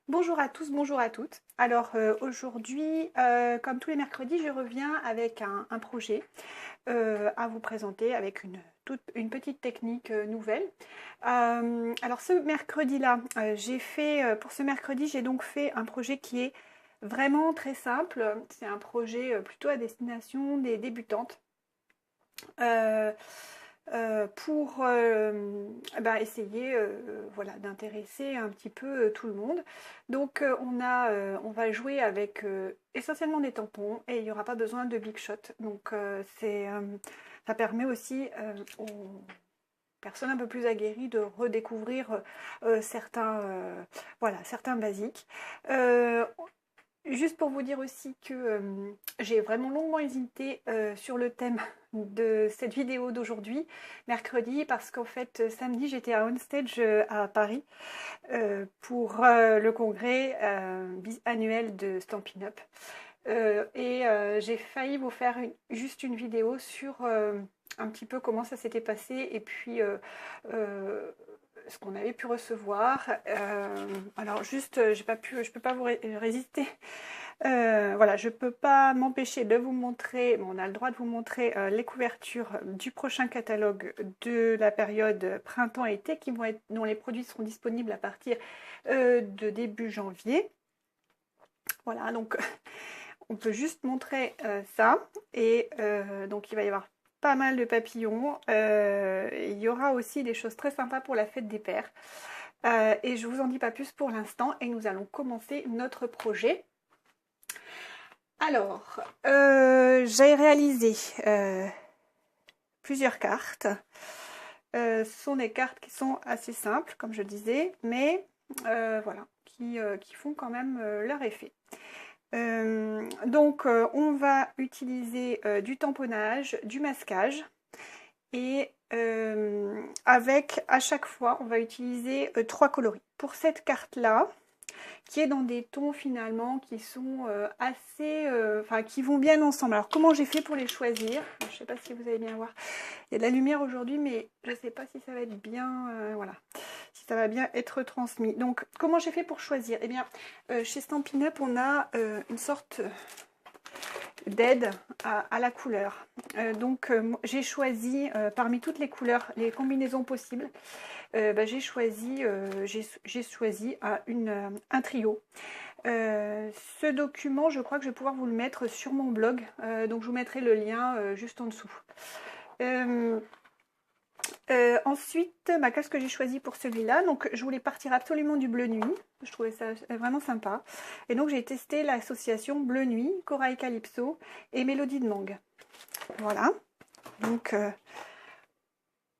Bonjour à tous, bonjour à toutes. Alors aujourd'hui, comme tous les mercredis, je reviens avec un projet à vous présenter avec une petite technique nouvelle. Alors ce mercredi-là, pour ce mercredi, j'ai donc fait un projet qui est vraiment très simple. C'est un projet plutôt à destination des débutantes. Euh, pour essayer voilà, d'intéresser un petit peu tout le monde. Donc on va jouer avec essentiellement des tampons et il n'y aura pas besoin de big shot. Donc ça permet aussi aux personnes un peu plus aguerries de redécouvrir certains basiques. Euh, Juste pour vous dire aussi que j'ai vraiment longuement hésité sur le thème de cette vidéo d'aujourd'hui, mercredi, parce qu'en fait, samedi, j'étais à Onstage à Paris pour le congrès annuel de Stampin' Up. J'ai failli vous faire juste une vidéo sur un petit peu comment ça s'était passé et puis ce qu'on avait pu recevoir. Alors juste, je peux pas vous résister. Voilà, je peux pas m'empêcher de vous montrer, bon, on a le droit de vous montrer les couvertures du prochain catalogue de la période printemps-été dont les produits seront disponibles à partir de début janvier. Voilà, donc on peut juste montrer ça et donc il va y avoir pas mal de papillons. Il y aura aussi des choses très sympas pour la fête des pères. Et je vous en dis pas plus pour l'instant et nous allons commencer notre projet. Alors, j'ai réalisé plusieurs cartes. Ce sont des cartes qui sont assez simples, comme je disais, mais voilà, qui font quand même leur effet. On va utiliser du tamponnage, du masquage et avec à chaque fois, on va utiliser 3 coloris. Pour cette carte-là, qui est dans des tons finalement qui sont qui vont bien ensemble. Alors comment j'ai fait pour les choisir? Je ne sais pas si vous allez bien voir. Il y a de la lumière aujourd'hui, mais je ne sais pas si ça va être bien, voilà, si ça va bien être transmis. Donc comment j'ai fait pour choisir? Eh bien, chez Stampin' Up, on a une sorte d'aide à la couleur. J'ai choisi parmi toutes les couleurs, les combinaisons possibles. J'ai choisi un trio. Ce document, je crois que je vais pouvoir vous le mettre sur mon blog, donc je vous mettrai le lien juste en dessous. Ensuite, qu'est-ce que j'ai choisi pour celui-là? Donc, je voulais partir absolument du bleu nuit. Je trouvais ça vraiment sympa. Et donc, j'ai testé l'association bleu nuit, corail calypso et mélodie de mangue. Voilà. Donc,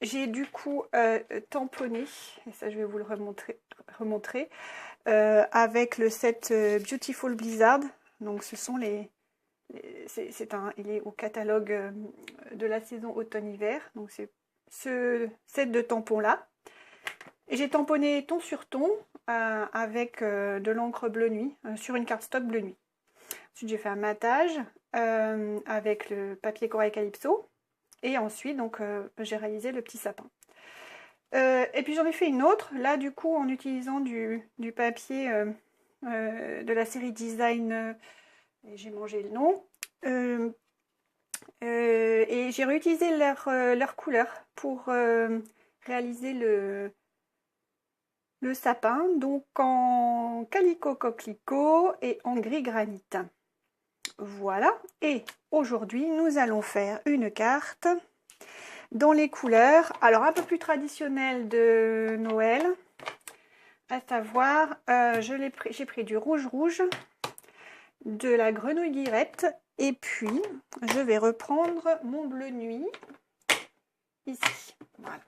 j'ai du coup tamponné, et ça, je vais vous le remontrer avec le set Beautiful Blizzard. Donc, ce sont il est au catalogue de la saison automne-hiver. Donc, c'est ce set de tampons là. Et j'ai tamponné ton sur ton avec de l'encre bleu nuit sur une cardstock bleu nuit. Ensuite j'ai fait un matage avec le papier corail calypso et ensuite donc j'ai réalisé le petit sapin. Et puis j'en ai fait une autre là du coup en utilisant du papier de la série design et j'ai mangé le nom. Et j'ai réutilisé leur couleur pour réaliser le sapin, donc en calico coquelicot et en gris granit. Voilà, et aujourd'hui nous allons faire une carte dans les couleurs, alors un peu plus traditionnelles de Noël, à savoir, j'ai pris du rouge, de la grenouille guillerette, et puis je vais reprendre mon bleu nuit ici. Voilà.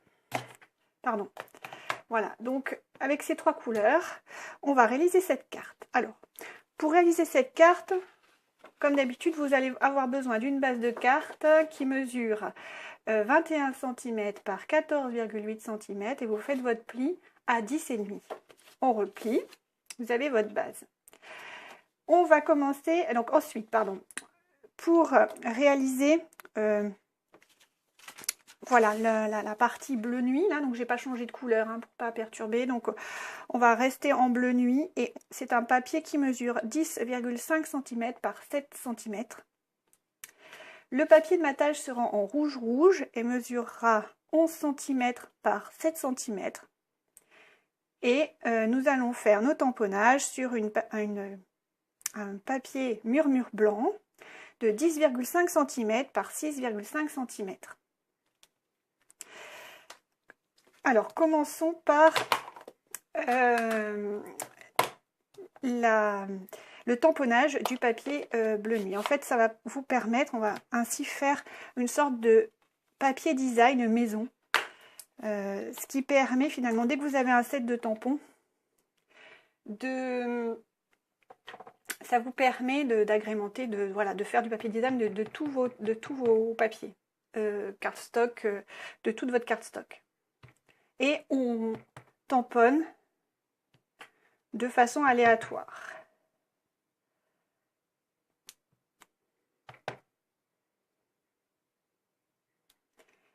Pardon. Voilà, donc avec ces 3 couleurs, on va réaliser cette carte. Alors, pour réaliser cette carte, comme d'habitude, vous allez avoir besoin d'une base de carte qui mesure 21 cm par 14,8 cm et vous faites votre pli à 10,5. On replie, vous avez votre base. On va commencer, donc ensuite, pardon, pour réaliser voilà la partie bleu nuit là, donc j'ai pas changé de couleur hein, pour pas perturber. Donc on va rester en bleu nuit et c'est un papier qui mesure 10,5 cm par 7 cm. Le papier de matage sera en rouge et mesurera 11 cm par 7 cm. Et nous allons faire nos tamponnages sur un papier murmure blanc de 10,5 cm par 6,5 cm. Alors commençons par le tamponnage du papier bleu nuit. En fait, ça va vous permettre, on va ainsi faire une sorte de papier design maison. Ce qui permet finalement, dès que vous avez un set de tampons, ça vous permet d'agrémenter, de faire du papier design de tous vos papiers, cardstock, de toute votre cardstock. Et on tamponne de façon aléatoire.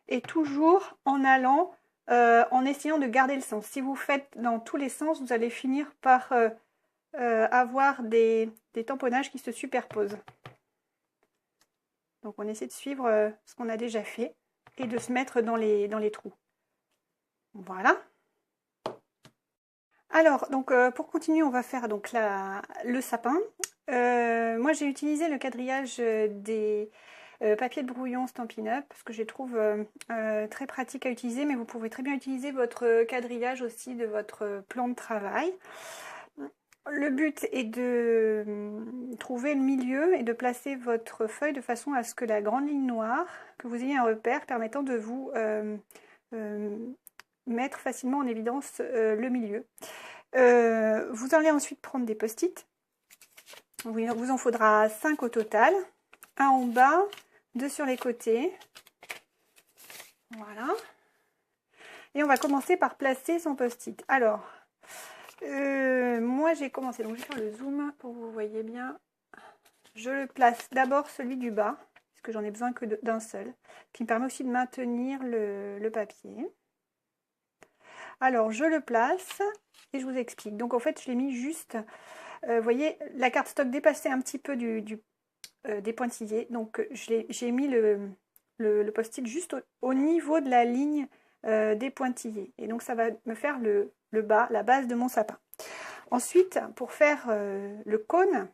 Et toujours en allant, en essayant de garder le sens. Si vous faites dans tous les sens, vous allez finir par avoir des tamponnages qui se superposent. Donc on essaie de suivre ce qu'on a déjà fait et de se mettre dans les trous. Voilà. Alors, donc pour continuer, on va faire donc le sapin. Moi, j'ai utilisé le quadrillage des papiers de brouillon Stampin' Up parce que je les trouve très pratiques à utiliser, mais vous pouvez très bien utiliser votre quadrillage aussi de votre plan de travail. Le but est de trouver le milieu et de placer votre feuille de façon à ce que la grande ligne noire, que vous ayez un repère permettant de vous mettre facilement en évidence le milieu. Vous allez ensuite prendre des post-it. Il vous en faudra 5 au total. Un en bas, 2 sur les côtés. Voilà. Et on va commencer par placer son post-it. Alors, moi j'ai commencé, donc je vais faire le zoom pour que vous voyez bien. Je le place d'abord celui du bas, parce que j'en ai besoin que d'un seul, qui me permet aussi de maintenir le papier. Alors je le place et je vous explique. Donc en fait je l'ai mis juste, vous voyez, la cardstock dépassait un petit peu des pointillés. Donc j'ai mis le post-it juste au niveau de la ligne des pointillés. Et donc ça va me faire le bas, la base de mon sapin. Ensuite, pour faire le cône,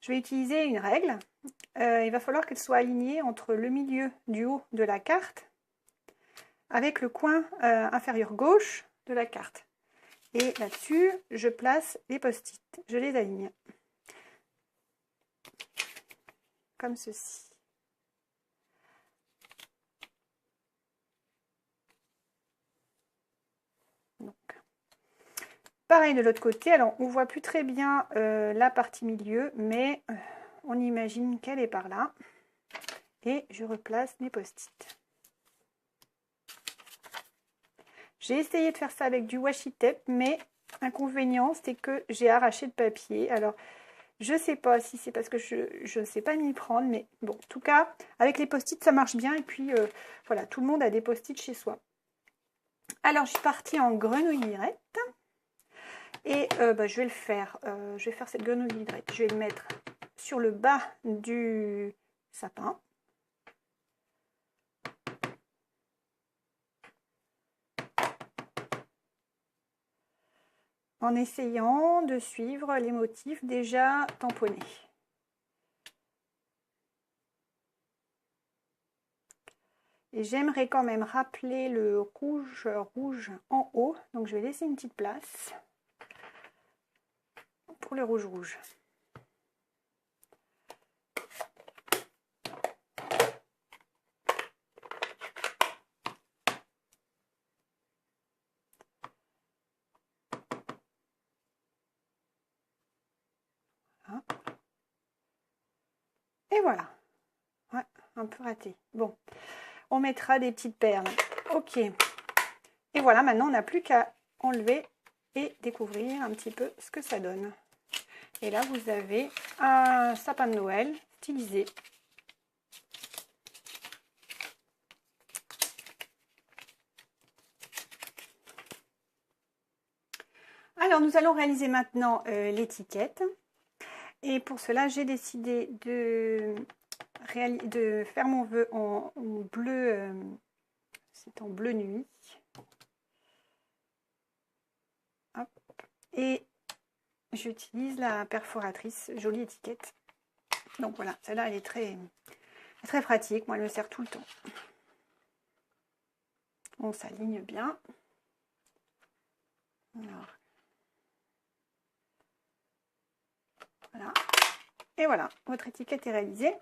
je vais utiliser une règle. Il va falloir qu'elle soit alignée entre le milieu du haut de la carte avec le coin inférieur gauche de la carte. Et là-dessus, je place les post-it. Je les aligne. Comme ceci. Donc, pareil de l'autre côté. Alors, on ne voit plus très bien la partie milieu, mais on imagine qu'elle est par là. Et je replace mes post-it. J'ai essayé de faire ça avec du washi tape, mais inconvénient, c'est que j'ai arraché le papier. Alors, je ne sais pas si c'est parce que je ne sais pas m'y prendre, mais bon, en tout cas, avec les post-it, ça marche bien. Et puis, voilà, tout le monde a des post-it chez soi. Alors, je suis partie en grenouille lirette. Et je vais le faire. Je vais faire cette grenouille lirette. Je vais le mettre sur le bas du sapin. En essayant de suivre les motifs déjà tamponnés. Et j'aimerais quand même rappeler le rouge en haut, donc je vais laisser une petite place pour le rouge. Et voilà. Ouais, un peu raté. Bon, on mettra des petites perles. Ok. Et voilà, maintenant on n'a plus qu'à enlever et découvrir un petit peu ce que ça donne. Et là, vous avez un sapin de Noël stylisé. Alors, nous allons réaliser maintenant l'étiquette. Et pour cela, j'ai décidé de faire mon vœu en bleu. C'est en bleu nuit. Hop. Et j'utilise la perforatrice, jolie étiquette. Donc voilà, celle-là, elle est très pratique. Moi, elle me sert tout le temps. On s'aligne bien. Alors, voilà. Et voilà, votre étiquette est réalisée.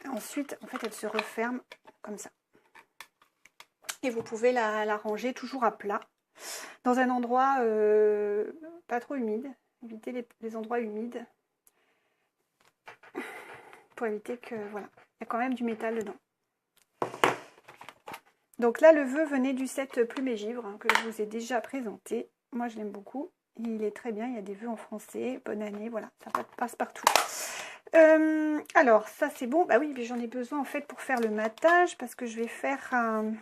Ensuite, en fait, elle se referme comme ça. Et vous pouvez la ranger toujours à plat, dans un endroit pas trop humide. Évitez les endroits humides pour éviter que, voilà, il y a quand même du métal dedans. Donc là, le vœu venait du set Plume et Givre hein, que je vous ai déjà présenté. Moi, je l'aime beaucoup. Il est très bien. Il y a des vœux en français. Bonne année, voilà, ça passe partout. Alors, ça c'est bon. Bah oui, mais j'en ai besoin en fait pour faire le matage parce que je vais faire un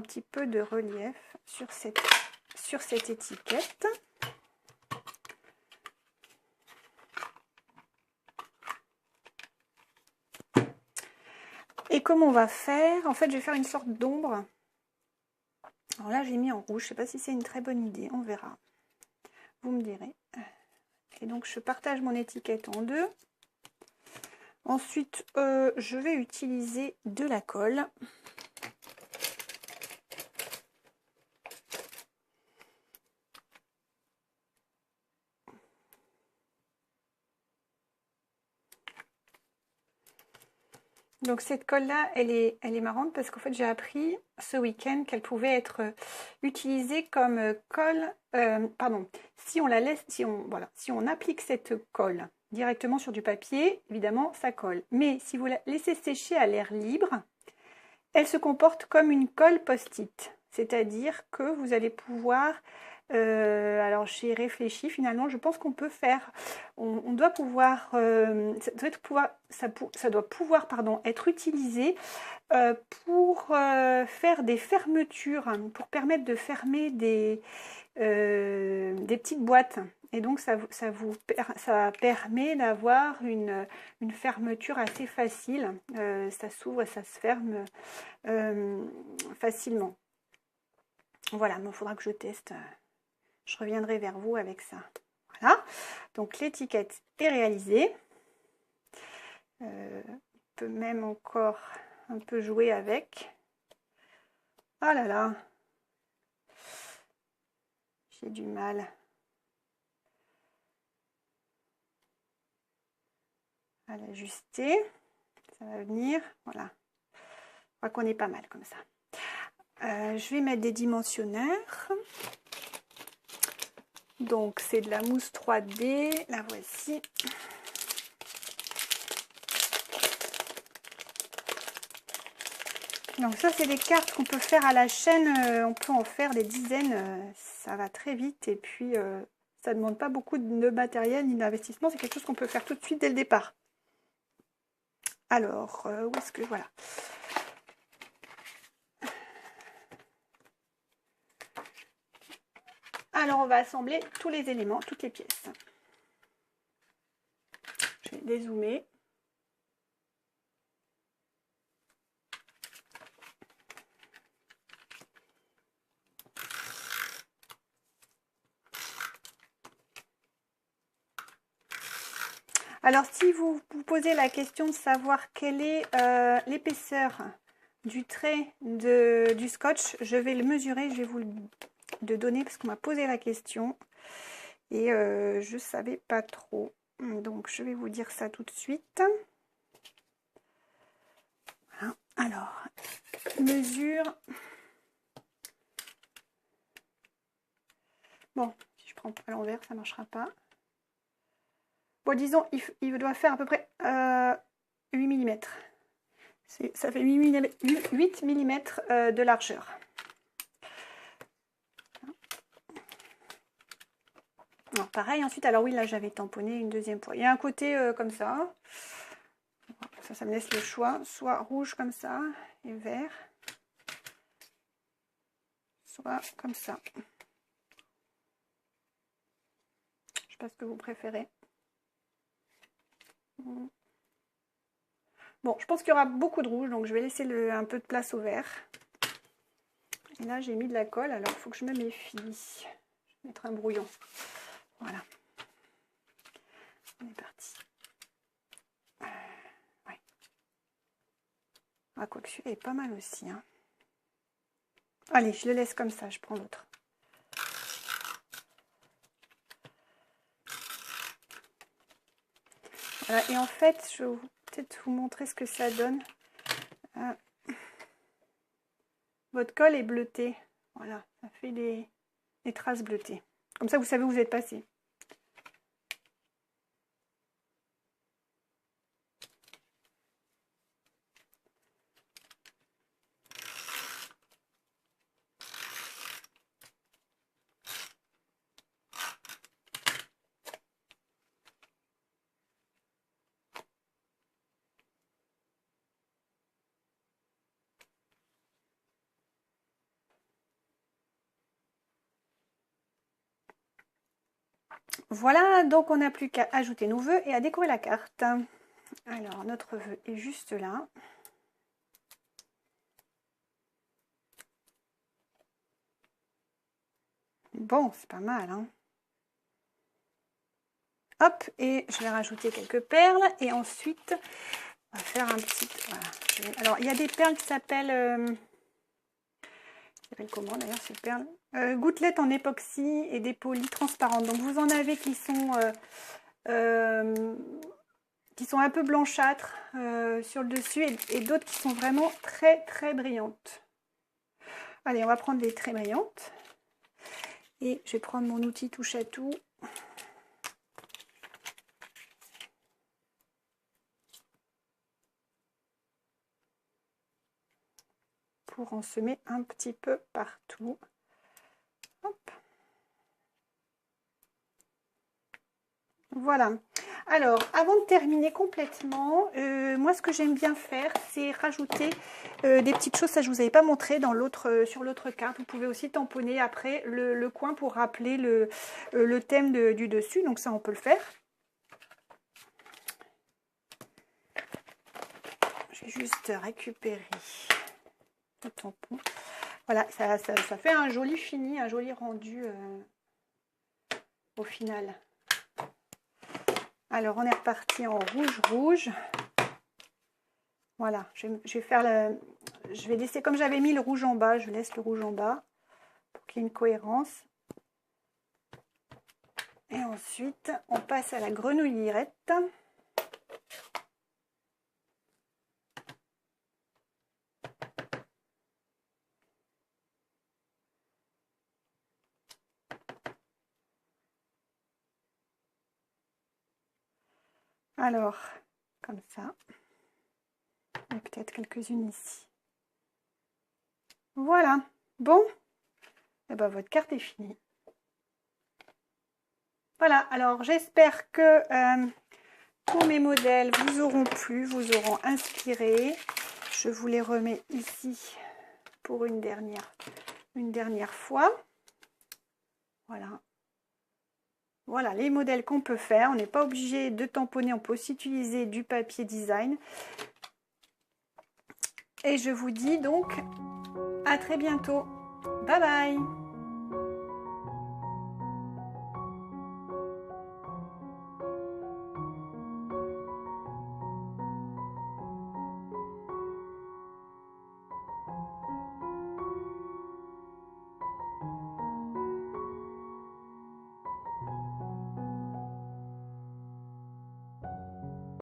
petit peu de relief sur cette étiquette. Et comme on va faire, en fait, je vais faire une sorte d'ombre. Alors là, j'ai mis en rouge. Je ne sais pas si c'est une très bonne idée. On verra. Vous me direz. Et donc, je partage mon étiquette en deux. Ensuite, je vais utiliser de la colle. Donc cette colle-là, elle est marrante parce qu'en fait, j'ai appris ce week-end qu'elle pouvait être utilisée comme colle. Si on applique cette colle directement sur du papier, évidemment, ça colle. Mais si vous la laissez sécher à l'air libre, elle se comporte comme une colle post-it. C'est-à-dire que vous allez pouvoir... alors j'ai réfléchi, finalement je pense qu'on peut faire, on doit pouvoir, ça doit pouvoir être utilisé pour faire des fermetures, pour permettre de fermer des petites boîtes. Et donc ça permet d'avoir une fermeture assez facile, ça s'ouvre et ça se ferme facilement. Voilà, mais il faudra que je teste. Je reviendrai vers vous avec ça. Voilà, donc l'étiquette est réalisée. On peut même encore un peu jouer avec. Ah là là, j'ai du mal. À l'ajuster. Ça va venir. Voilà. Je crois qu'on est pas mal comme ça. Je vais mettre des dimensionnaires. Donc c'est de la mousse 3D, la voici. Donc ça c'est des cartes qu'on peut faire à la chaîne, on peut en faire des dizaines, ça va très vite et puis ça ne demande pas beaucoup de matériel ni d'investissement, c'est quelque chose qu'on peut faire tout de suite dès le départ. Alors, où est-ce que... Voilà. Alors on va assembler tous les éléments, toutes les pièces. Je vais dézoomer. Alors si vous vous posez la question de savoir quelle est l'épaisseur du trait du scotch, je vais le mesurer, je vais vous le donner parce qu'on m'a posé la question et je ne savais pas trop. Donc je vais vous dire ça tout de suite. Voilà. Alors, mesure. Bon, si je prends à l'envers, ça ne marchera pas. Bon, disons, il doit faire à peu près 8 mm. Ça fait 8 mm de largeur. Alors, pareil, ensuite, alors oui, là, j'avais tamponné une deuxième fois. Il y a un côté comme ça. Ça me laisse le choix. Soit rouge comme ça et vert. soit comme ça. Je sais pas ce que vous préférez. Bon, je pense qu'il y aura beaucoup de rouge, donc je vais laisser un peu de place au vert. Et là, j'ai mis de la colle, alors il faut que je me méfie. Je vais mettre un brouillon. Voilà. On est parti. Ouais. Ah, quoique celui-là est pas mal aussi. Hein. Allez, je le laisse comme ça, je prends l'autre. Voilà, et en fait, je vais peut-être vous montrer ce que ça donne. Votre colle est bleutée. Voilà, ça fait des traces bleutées. Comme ça, vous savez où vous êtes passé. Voilà, donc on n'a plus qu'à ajouter nos vœux et à décorer la carte. Alors, notre vœu est juste là. Bon, c'est pas mal, hein. Hop, et je vais rajouter quelques perles. Et ensuite, on va faire un petit... Voilà. Alors, il y a des perles qui s'appellent... comment d'ailleurs ces perles? Gouttelettes en époxy et des polis transparentes. Donc, vous en avez qui sont un peu blanchâtres sur le dessus et d'autres qui sont vraiment très, très brillantes. Allez, on va prendre des très brillantes. Et je vais prendre mon outil touche à tout. Pour en semer un petit peu partout. Hop. Voilà. Alors, avant de terminer complètement, moi ce que j'aime bien faire, c'est rajouter des petites choses. Ça, je ne vous avais pas montré sur l'autre carte. Vous pouvez aussi tamponner après le coin pour rappeler le thème du dessus. Donc ça, on peut le faire. Je vais juste récupérer le tampon. Voilà, ça fait un joli fini, un joli rendu au final. Alors, on est reparti en rouge. Voilà, je vais faire je vais laisser, comme j'avais mis le rouge en bas, je laisse le rouge en bas pour qu'il y ait une cohérence. Et ensuite, on passe à la grenouillette. Alors, comme ça. Et peut-être quelques-unes ici. Voilà. Bon. Et ben, votre carte est finie. Voilà. Alors, j'espère que tous mes modèles vous auront plu, vous auront inspiré. Je vous les remets ici pour une dernière fois. Voilà. Voilà les modèles qu'on peut faire. On n'est pas obligé de tamponner, on peut aussi utiliser du papier design. Et je vous dis donc à très bientôt. Bye bye!